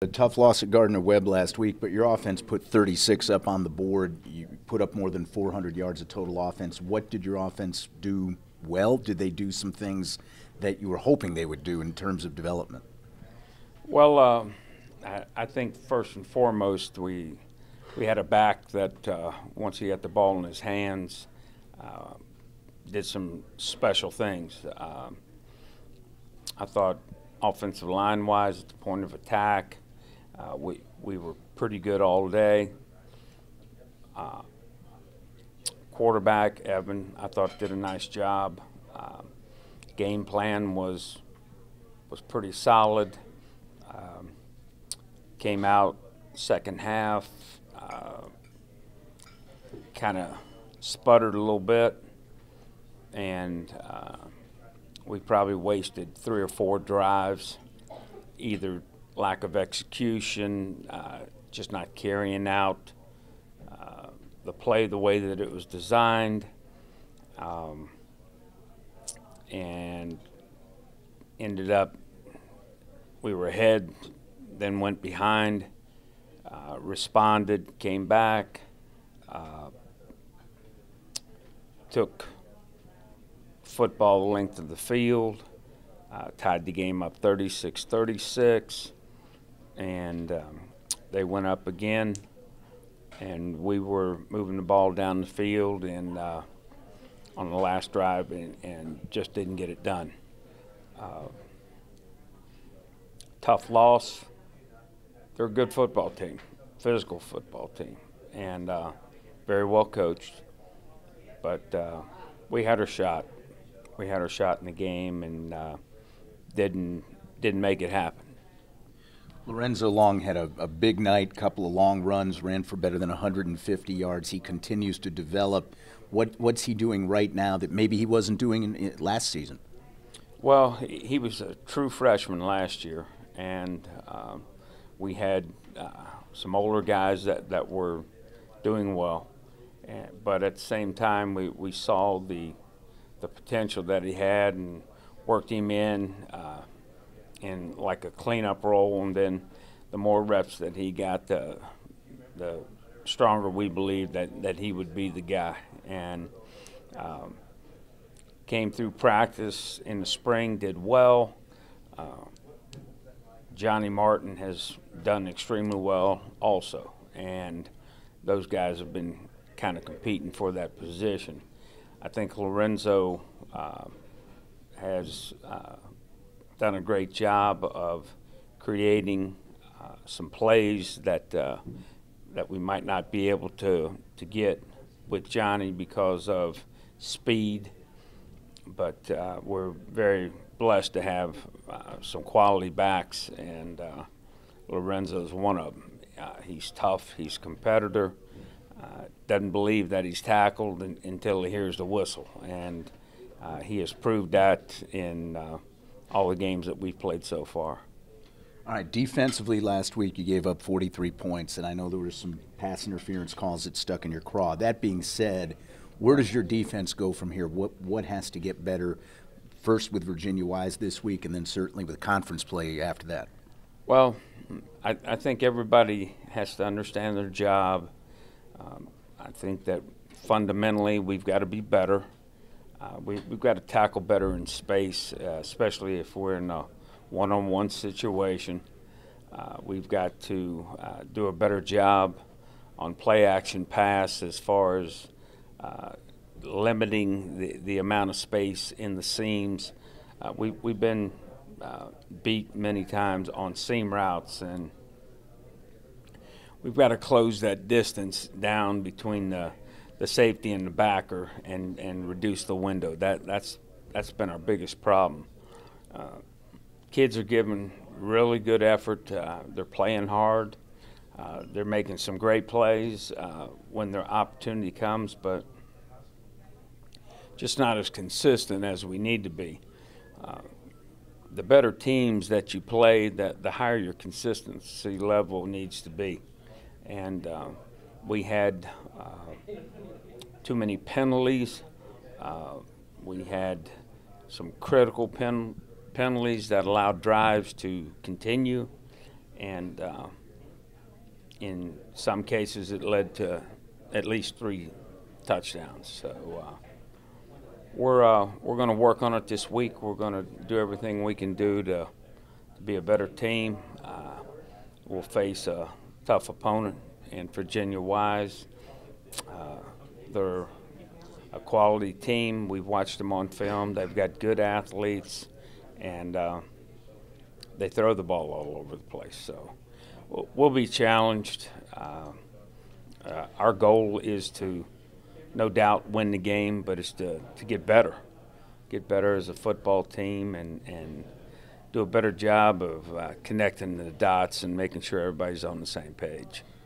A tough loss at Gardner-Webb last week, but your offense put 36 up on the board. You put up more than 400 yards of total offense. What did your offense do well? Did they do some things that you were hoping they would do in terms of development? Well, I think first and foremost we had a back that once he got the ball in his hands, did some special things. I thought offensive line-wise at the point of attack, we were pretty good all day. Quarterback, Evan, I thought did a nice job. Game plan was pretty solid. Came out second half, kind of sputtered a little bit, and we probably wasted 3 or 4 drives, either lack of execution, just not carrying out the play the way that it was designed, and ended up we were ahead, then went behind, responded, came back, took football the length of the field, tied the game up 36-36, and they went up again, and we were moving the ball down the field and on the last drive and just didn't get it done. Tough loss. They're a good football team, physical football team, and very well coached. But we had our shot. We had our shot in the game and didn't make it happen. Lorenzo Long had a big night, couple of long runs, ran for better than 150 yards. He continues to develop. What's he doing right now that maybe he wasn't doing last season? Well, he was a true freshman last year, and we had some older guys that were doing well. But at the same time, we saw the potential that he had and worked him in like a cleanup role, and then the more reps that he got, the stronger we believed that he would be the guy. And came through practice in the spring, did well. Johnny Martin has done extremely well also, and those guys have been kind of competing for that position. I think Lorenzo has done a great job of creating some plays that we might not be able to get with Johnny because of speed, but we're very blessed to have some quality backs, and Lorenzo's one of them. He's tough, he's a competitor, doesn't believe that he's tackled until he hears the whistle, and he has proved that in all the games that we've played so far. All right, defensively last week you gave up 43 points, and I know there were some pass interference calls that stuck in your craw. That being said, where does your defense go from here? What has to get better, first with Virginia-Wise this week, and then certainly with conference play after that? Well, I think everybody has to understand their job. I think that fundamentally we've got to be better. We've got to tackle better in space, especially if we're in a one-on-one situation. We've got to do a better job on play-action pass as far as limiting the amount of space in the seams. We've been beat many times on seam routes, and we've got to close that distance down between the safety and the backer and reduce the window. That's been our biggest problem. Kids are giving really good effort. They're playing hard. They're making some great plays when their opportunity comes, but just not as consistent as we need to be. The better teams that you play, the higher your consistency level needs to be. And we had too many penalties. We had some critical penalties that allowed drives to continue, and in some cases it led to at least 3 touchdowns. So we're going to work on it this week. We're going to do everything we can do to be a better team. We'll face a tough opponent in Virginia-Wise. They're a quality team. We've watched them on film. They've got good athletes, and they throw the ball all over the place. So we'll be challenged. Our goal is to, no doubt, win the game, but it's to get better as a football team, and do a better job of connecting the dots and making sure everybody's on the same page.